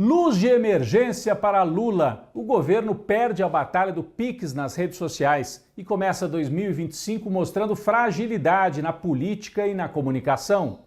Luz de emergência para Lula. O governo perde a batalha do Pix nas redes sociais e começa 2025 mostrando fragilidade na política e na comunicação.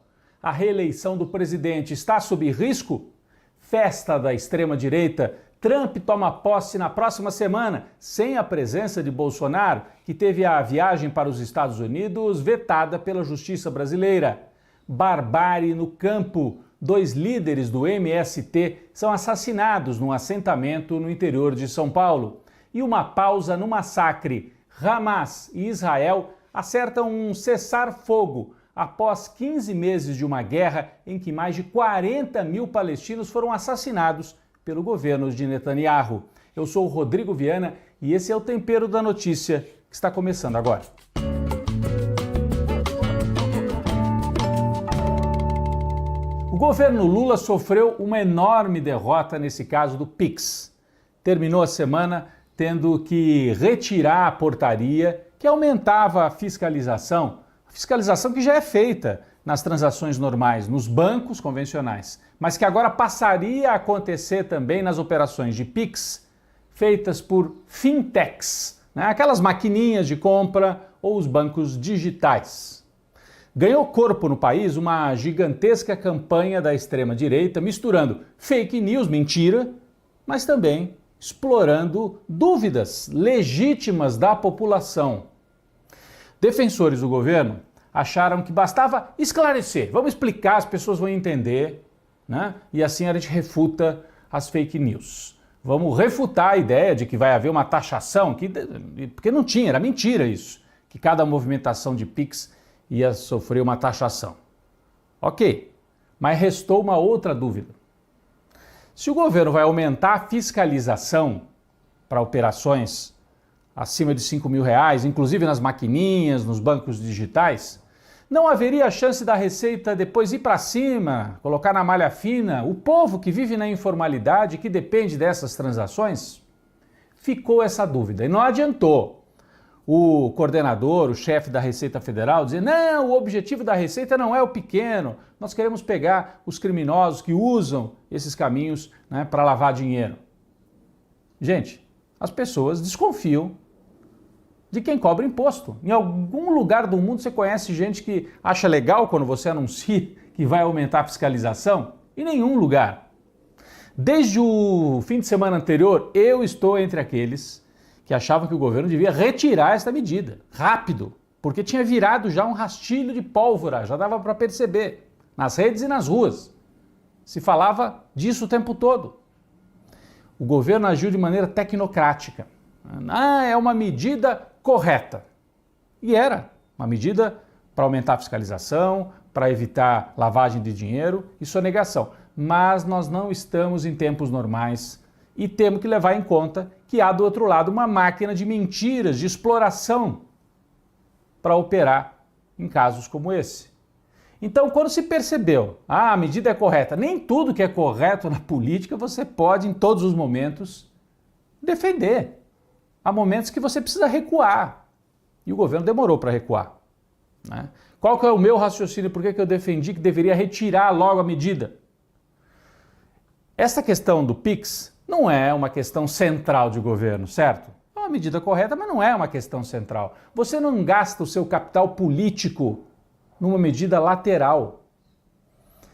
A reeleição do presidente está sob risco? Festa da extrema-direita. Trump toma posse na próxima semana, sem a presença de Bolsonaro, que teve a viagem para os Estados Unidos vetada pela justiça brasileira. Barbárie no campo. 2 líderes do MST são assassinados num assentamento no interior de São Paulo. E uma pausa no massacre. Hamas e Israel acertam um cessar-fogo após 15 meses de uma guerra em que mais de 40 mil palestinos foram assassinados pelo governo de Netanyahu. Eu sou o Rodrigo Viana e esse é o Tempero da Notícia, que está começando agora. O governo Lula sofreu uma enorme derrota nesse caso do Pix. Terminou a semana tendo que retirar a portaria que aumentava a fiscalização que já é feita nas transações normais, nos bancos convencionais, mas que agora passaria a acontecer também nas operações de Pix feitas por fintechs, aquelas maquininhas de compra ou os bancos digitais. Ganhou corpo no país uma gigantesca campanha da extrema-direita misturando fake news, mentira, mas também explorando dúvidas legítimas da população. Defensores do governo acharam que bastava esclarecer, vamos explicar, as pessoas vão entender, e assim a gente refuta as fake news. Vamos refutar a ideia de que vai haver uma taxação, porque não tinha, era mentira isso, que cada movimentação de Pix ia sofrer uma taxação. Ok, mas restou uma outra dúvida. Se o governo vai aumentar a fiscalização para operações acima de R$5.000, inclusive nas maquininhas, nos bancos digitais, não haveria chance da Receita depois ir para cima, colocar na malha fina o povo que vive na informalidade, que depende dessas transações? Ficou essa dúvida e não adiantou o coordenador, o chefe da Receita Federal dizer: não, o objetivo da Receita não é o pequeno, nós queremos pegar os criminosos que usam esses caminhos para lavar dinheiro. Gente, as pessoas desconfiam de quem cobra imposto. Em algum lugar do mundo você conhece gente que acha legal quando você anuncia que vai aumentar a fiscalização? Em nenhum lugar. Desde o fim de semana anterior, eu estou entre aqueles que achavam que o governo devia retirar esta medida, rápido, porque tinha virado já um rastilho de pólvora, já dava para perceber, nas redes e nas ruas. Se falava disso o tempo todo. O governo agiu de maneira tecnocrática. É uma medida correta. E era uma medida para aumentar a fiscalização, para evitar lavagem de dinheiro e sonegação. Mas nós não estamos em tempos normais e temos que levar em conta que há do outro lado uma máquina de mentiras, de exploração para operar em casos como esse. Então, quando se percebeu, a medida é correta, nem tudo que é correto na política você pode, em todos os momentos, defender. Há momentos que você precisa recuar. E o governo demorou para recuar. Qual que é o meu raciocínio? Por que eu defendi que deveria retirar logo a medida? Essa questão do Pix não é uma questão central de governo, certo? É uma medida correta, mas não é uma questão central. Você não gasta o seu capital político numa medida lateral.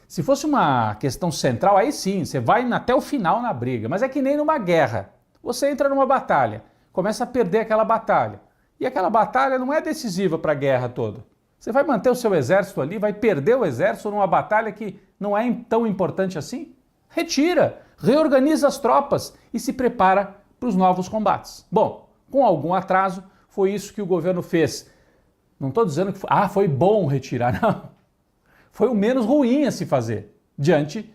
Se fosse uma questão central, aí sim, você vai até o final na briga. Mas é que nem numa guerra. Você entra numa batalha, começa a perder aquela batalha. E aquela batalha não é decisiva para a guerra toda. Você vai manter o seu exército ali, vai perder o exército numa batalha que não é tão importante assim? Retira, reorganiza as tropas e se prepara para os novos combates. Bom, com algum atraso, foi isso que o governo fez. Não estou dizendo que foi bom retirar, não. Foi o menos ruim a se fazer, diante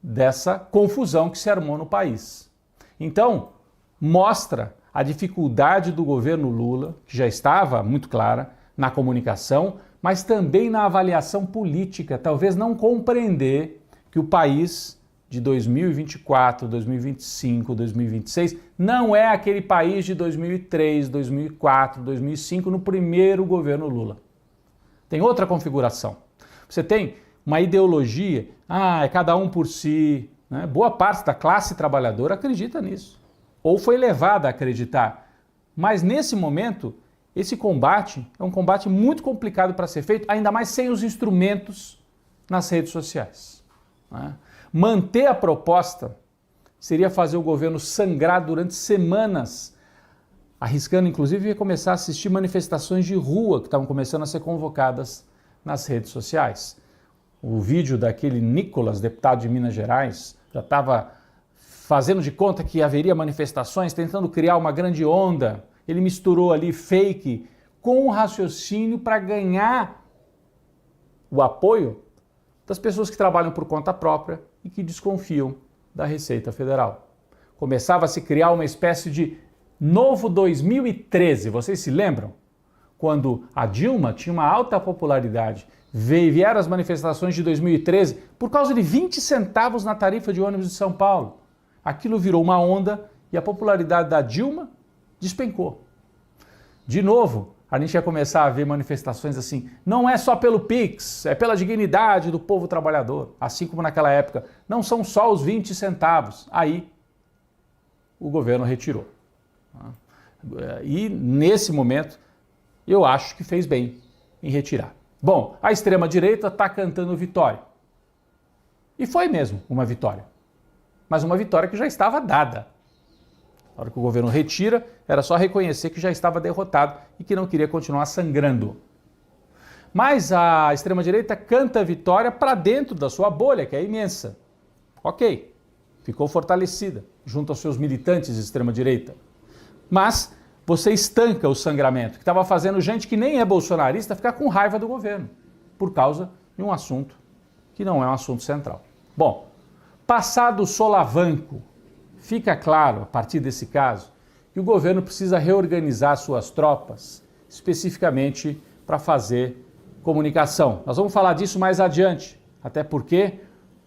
dessa confusão que se armou no país. Então, mostra a dificuldade do governo Lula, que já estava muito clara, na comunicação, mas também na avaliação política, talvez não compreender que o país de 2024, 2025, 2026 não é aquele país de 2003, 2004, 2005 no primeiro governo Lula. Tem outra configuração. Você tem uma ideologia, é cada um por si, né? Boa parte da classe trabalhadora acredita nisso, ou foi levada a acreditar. Mas nesse momento, esse combate é um combate muito complicado para ser feito, ainda mais sem os instrumentos nas redes sociais, né? Manter a proposta seria fazer o governo sangrar durante semanas, arriscando inclusive começar a assistir manifestações de rua que estavam começando a ser convocadas nas redes sociais. O vídeo daquele Nicolas, deputado de Minas Gerais, já estava fazendo de conta que haveria manifestações, tentando criar uma grande onda. Ele misturou ali fake com um raciocínio para ganhar o apoio das pessoas que trabalham por conta própria e que desconfiam da Receita Federal. Começava a se criar uma espécie de novo 2013, vocês se lembram? Quando a Dilma tinha uma alta popularidade, vieram as manifestações de 2013 por causa de 20 centavos na tarifa de ônibus de São Paulo. Aquilo virou uma onda e a popularidade da Dilma despencou. De novo, a gente ia começar a ver manifestações assim, não é só pelo PIX, é pela dignidade do povo trabalhador, assim como naquela época, não são só os 20 centavos. Aí, o governo retirou. E, nesse momento, eu acho que fez bem em retirar. Bom, a extrema-direita está cantando vitória. E foi mesmo uma vitória. Mas uma vitória que já estava dada. Na hora que o governo retira, era só reconhecer que já estava derrotado e que não queria continuar sangrando. Mas a extrema-direita canta vitória para dentro da sua bolha, que é imensa. Ok, ficou fortalecida junto aos seus militantes de extrema-direita. Mas você estanca o sangramento, que estava fazendo gente que nem é bolsonarista ficar com raiva do governo, por causa de um assunto que não é um assunto central. Bom, passado o solavanco, fica claro, a partir desse caso, que o governo precisa reorganizar suas tropas, especificamente para fazer comunicação. Nós vamos falar disso mais adiante, até porque,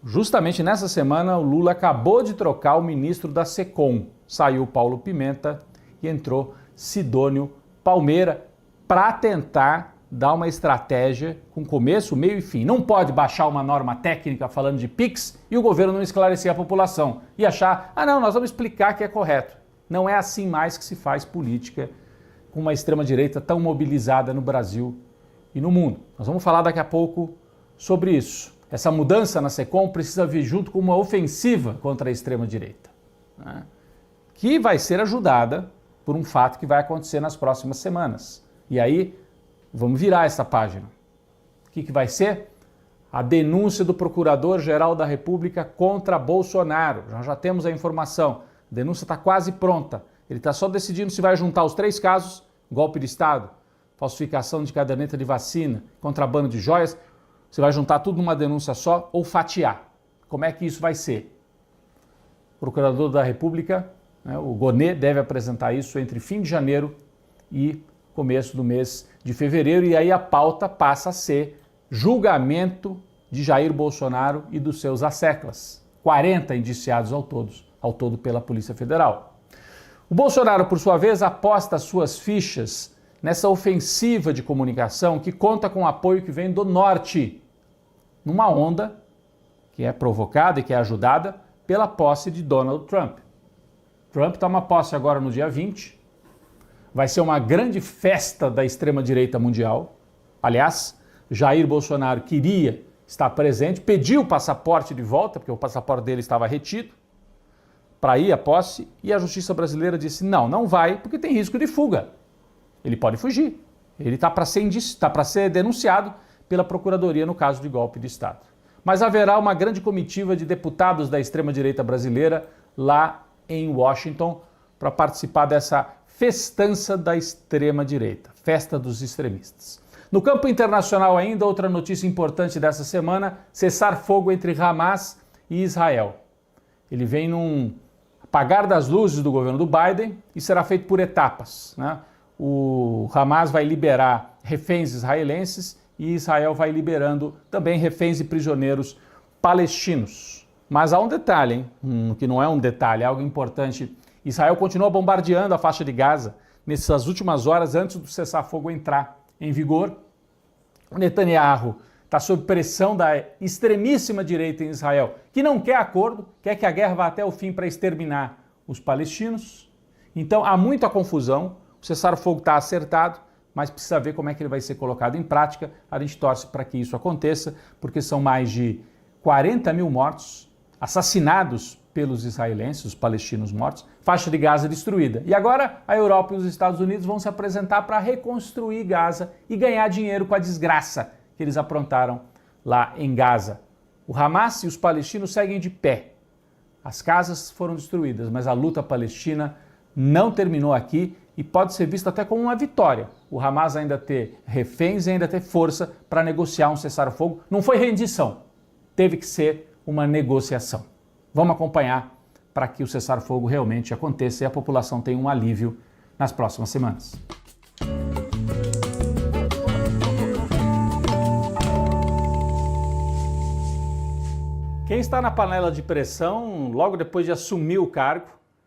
justamente nessa semana, o Lula acabou de trocar o ministro da SECOM. Saiu Paulo Pimenta e entrou Sidônio Palmeira para tentar dar uma estratégia com começo, meio e fim. Não pode baixar uma norma técnica falando de PIX e o governo não esclarecer a população e achar, não, nós vamos explicar que é correto. Não é assim mais que se faz política com uma extrema-direita tão mobilizada no Brasil e no mundo. Nós vamos falar daqui a pouco sobre isso. Essa mudança na SECOM precisa vir junto com uma ofensiva contra a extrema-direita, né? Que vai ser ajudada por um fato que vai acontecer nas próximas semanas. E aí, vamos virar essa página. O que vai ser? A denúncia do Procurador-Geral da República contra Bolsonaro. Já temos a informação. A denúncia está quase pronta. Ele está só decidindo se vai juntar os 3 casos, golpe de Estado, falsificação de caderneta de vacina, contrabando de joias, se vai juntar tudo numa denúncia só ou fatiar. Como é que isso vai ser? O Procurador da República, o Gonê, deve apresentar isso entre fim de janeiro e começo do mês de fevereiro, e aí a pauta passa a ser julgamento de Jair Bolsonaro e dos seus asseclas. 40 indiciados ao todo pela Polícia Federal. O Bolsonaro, por sua vez, aposta suas fichas nessa ofensiva de comunicação que conta com o apoio que vem do Norte, numa onda que é provocada e que é ajudada pela posse de Donald Trump. Trump toma posse agora no dia 20, vai ser uma grande festa da extrema-direita mundial. Aliás, Jair Bolsonaro queria estar presente, pediu o passaporte de volta, porque o passaporte dele estava retido, para ir à posse, e a justiça brasileira disse, não vai, porque tem risco de fuga. Ele pode fugir, ele está para ser denunciado pela Procuradoria no caso de golpe de Estado. Mas haverá uma grande comitiva de deputados da extrema-direita brasileira lá em Washington para participar dessa festança da extrema-direita, festa dos extremistas. No campo internacional ainda, outra notícia importante dessa semana, cessar fogo entre Hamas e Israel. Ele vem num apagar das luzes do governo do Biden e será feito por etapas, né? O Hamas vai liberar reféns israelenses e Israel vai liberando também reféns e prisioneiros palestinos. Mas há um detalhe, que não é um detalhe, é algo importante. Israel continua bombardeando a faixa de Gaza nessas últimas horas antes do cessar-fogo entrar em vigor. O Netanyahu está sob pressão da extremíssima direita em Israel, que não quer acordo, quer que a guerra vá até o fim para exterminar os palestinos. Então há muita confusão, o cessar-fogo está acertado, mas precisa ver como é que ele vai ser colocado em prática. A gente torce para que isso aconteça, porque são mais de 40 mil mortos, assassinados pelos israelenses, os palestinos mortos, faixa de Gaza destruída. E agora a Europa e os Estados Unidos vão se apresentar para reconstruir Gaza e ganhar dinheiro com a desgraça que eles aprontaram lá em Gaza. O Hamas e os palestinos seguem de pé. As casas foram destruídas, mas a luta palestina não terminou aqui e pode ser vista até como uma vitória. O Hamas ainda ter reféns e ainda ter força para negociar um cessar-fogo. Não foi rendição, teve que ser uma negociação. Vamos acompanhar para que o cessar-fogo realmente aconteça e a população tenha um alívio nas próximas semanas. Quem está na panela de pressão, logo depois de assumir o cargo,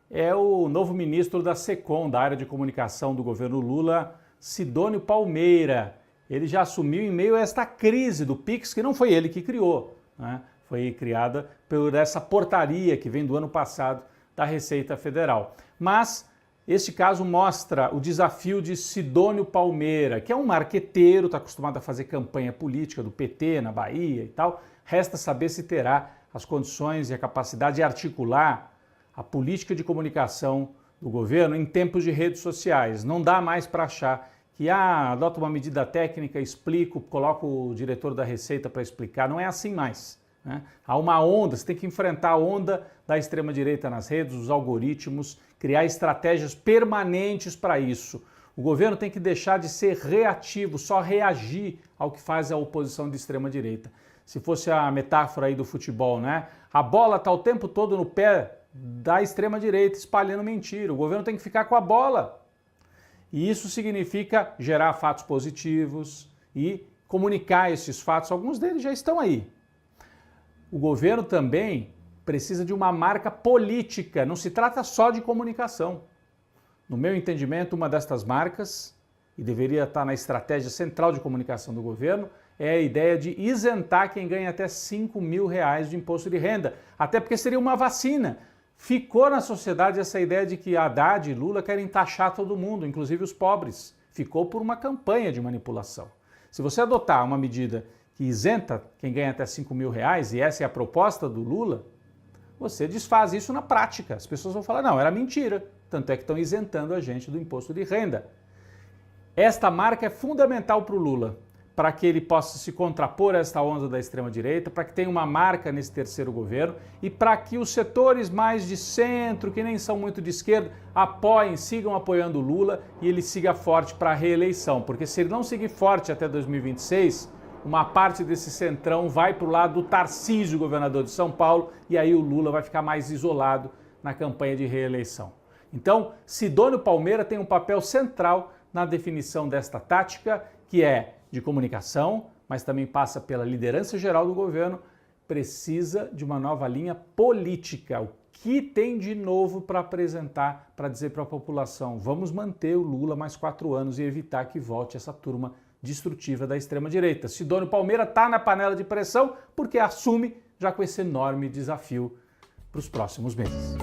é o novo ministro da SECOM, da área de comunicação do governo Lula, Sidônio Palmeira. Ele já assumiu em meio a esta crise do Pix, que não foi ele que criou, né? Foi criada por essa portaria que vem do ano passado da Receita Federal. Mas este caso mostra o desafio de Sidônio Palmeira, que é um marqueteiro, está acostumado a fazer campanha política do PT na Bahia e tal. Resta saber se terá as condições e a capacidade de articular a política de comunicação do governo em tempos de redes sociais. Não dá mais para achar que adota uma medida técnica, explico, coloco o diretor da Receita para explicar. Não é assim mais, né? Há uma onda, você tem que enfrentar a onda da extrema-direita nas redes, os algoritmos, criar estratégias permanentes para isso. O governo tem que deixar de ser reativo, só reagir ao que faz a oposição de extrema-direita. Se fosse a metáfora aí do futebol, né? A bola está o tempo todo no pé da extrema-direita, espalhando mentira. O governo tem que ficar com a bola. E isso significa gerar fatos positivos e comunicar esses fatos. Alguns deles já estão aí. O governo também precisa de uma marca política, não se trata só de comunicação. No meu entendimento, uma destas marcas, e deveria estar na estratégia central de comunicação do governo, é a ideia de isentar quem ganha até R$5 mil de imposto de renda, até porque seria uma vacina. Ficou na sociedade essa ideia de que Haddad e Lula querem taxar todo mundo, inclusive os pobres. Ficou por uma campanha de manipulação. Se você adotar uma medida que isenta quem ganha até R$5 mil, e essa é a proposta do Lula, você desfaz isso na prática. As pessoas vão falar, não, era mentira. Tanto é que estão isentando a gente do imposto de renda. Esta marca é fundamental para o Lula, para que ele possa se contrapor a esta onda da extrema-direita, para que tenha uma marca nesse terceiro governo e para que os setores mais de centro, que nem são muito de esquerda, apoiem, sigam apoiando o Lula e ele siga forte para a reeleição. Porque se ele não seguir forte até 2026, uma parte desse centrão vai para o lado do Tarcísio, governador de São Paulo, e aí o Lula vai ficar mais isolado na campanha de reeleição. Então, Sidônio Palmeira tem um papel central na definição desta tática, que é de comunicação, mas também passa pela liderança geral do governo, precisa de uma nova linha política. O que tem de novo para apresentar, para dizer para a população, vamos manter o Lula mais 4 anos e evitar que volte essa turma destrutiva da extrema-direita. Sidônio Palmeira está na panela de pressão porque assume já com esse enorme desafio para os próximos meses.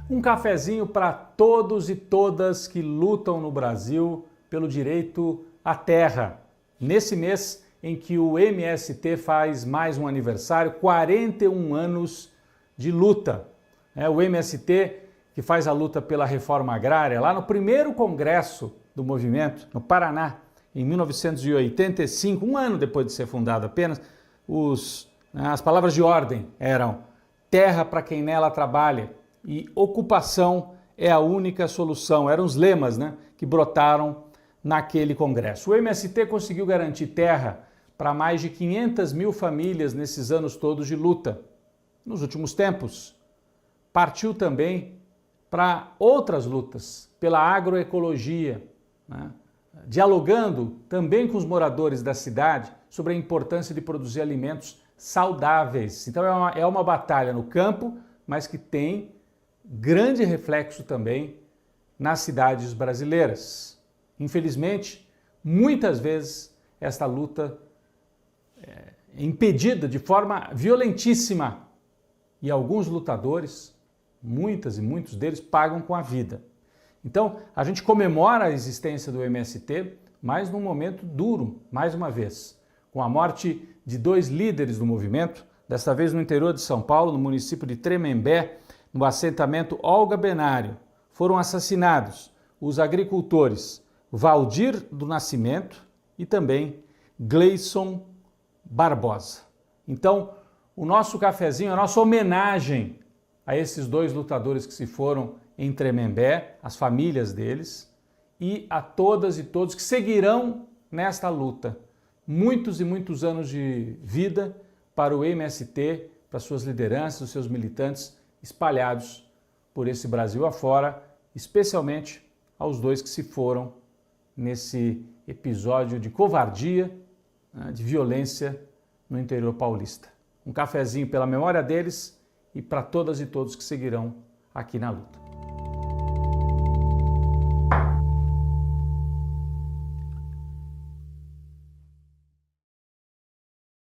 Um cafezinho para todos e todas que lutam no Brasil pelo direito à terra. Nesse mês em que o MST faz mais um aniversário, 41 anos de luta. O MST, que faz a luta pela reforma agrária, lá no primeiro congresso do movimento, no Paraná, em 1985, um ano depois de ser fundado apenas, as palavras de ordem eram terra para quem nela trabalha e ocupação é a única solução. Eram os lemas, que brotaram naquele congresso. O MST conseguiu garantir terra para mais de 500 mil famílias nesses anos todos de luta. Nos últimos tempos, partiu também para outras lutas, pela agroecologia, dialogando também com os moradores da cidade sobre a importância de produzir alimentos saudáveis. Então é uma batalha no campo, mas que tem grande reflexo também nas cidades brasileiras. Infelizmente, muitas vezes esta luta é impedida de forma violentíssima e alguns lutadores, muitas e muitos deles, pagam com a vida. Então, a gente comemora a existência do MST, mas num momento duro, mais uma vez, com a morte de 2 líderes do movimento, desta vez no interior de São Paulo, no município de Tremembé, no assentamento Olga Benário. Foram assassinados os agricultores Valdir do Nascimento e também Gleison Barbosa. Então, o nosso cafezinho, a nossa homenagem a esses 2 lutadores que se foram em Tremembé, as famílias deles, e a todas e todos que seguirão nesta luta. Muitos e muitos anos de vida para o MST, para suas lideranças, os seus militantes espalhados por esse Brasil afora, especialmente aos 2 que se foram nesse episódio de covardia, de violência no interior paulista. Um cafezinho pela memória deles e para todas e todos que seguirão aqui na luta.